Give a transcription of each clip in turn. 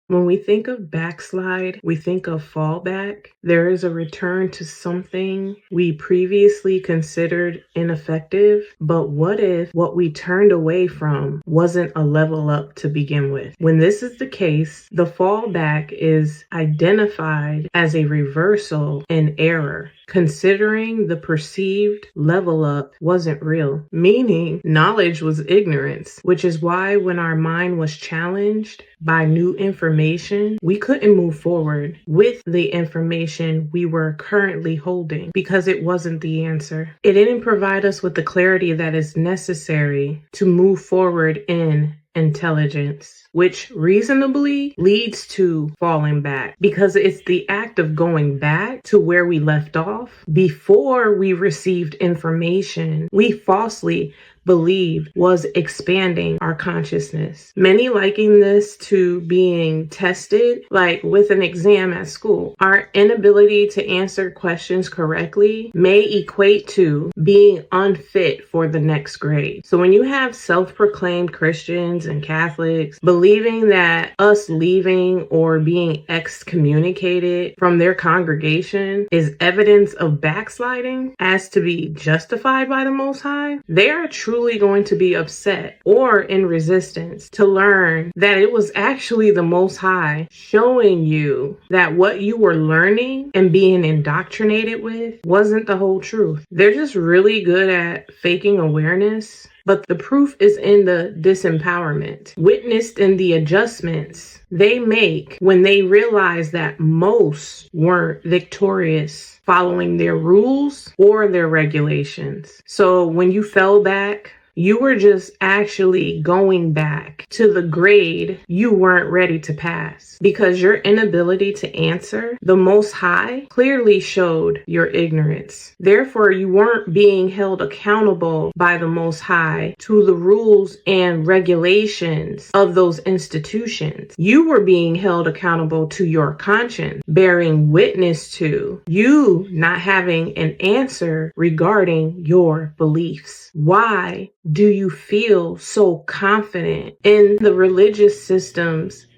When we think of backslide, we think of fallback. There is a return to something we previously considered ineffective, but what if what we turned away from wasn't a level up to begin with? When this is the case, the fallback is identified as a reversal in error, considering the perceived level up wasn't real, meaning knowledge was ignorance, which is why when our mind was challenged by new information, we couldn't move forward with the information we were currently holding because it wasn't the answer. It didn't provide us with the clarity that is necessary to move forward in intelligence, which reasonably leads to falling back because it's the act of going back to where we left off before we received information we falsely believed was expanding our consciousness. Many liken this to being tested, like with an exam at school. Our inability to answer questions correctly may equate to being unfit for the next grade. So when you have self-proclaimed Christians and Catholics believing that us leaving or being excommunicated from their congregation is evidence of backsliding as to be justified by the Most High, they are truly going to be upset or in resistance to learn that it was actually the Most High showing you that what you were learning and being indoctrinated with wasn't the whole truth. They're just really good at faking awareness, but the proof is in the disempowerment, witnessed in the adjustments they make when they realize that most weren't victorious following their rules or their regulations. So when you fell back, you were just actually going back to the grade you weren't ready to pass because your inability to answer the Most High clearly showed your ignorance. Therefore, you weren't being held accountable by the Most High to the rules and regulations of those institutions. You were being held accountable to your conscience, bearing witness to you not having an answer regarding your beliefs. Why do you feel so confident in the religious system's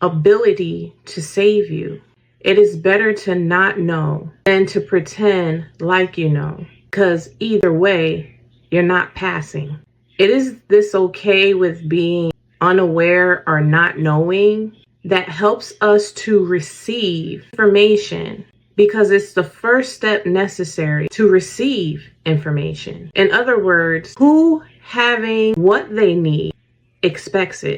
ability to save you? It is better to not know than to pretend like you know, because either way, you're not passing. It is this okay with being unaware or not knowing that helps us to receive information, because it's the first step necessary to receive information. In other words, who having what they need expects it.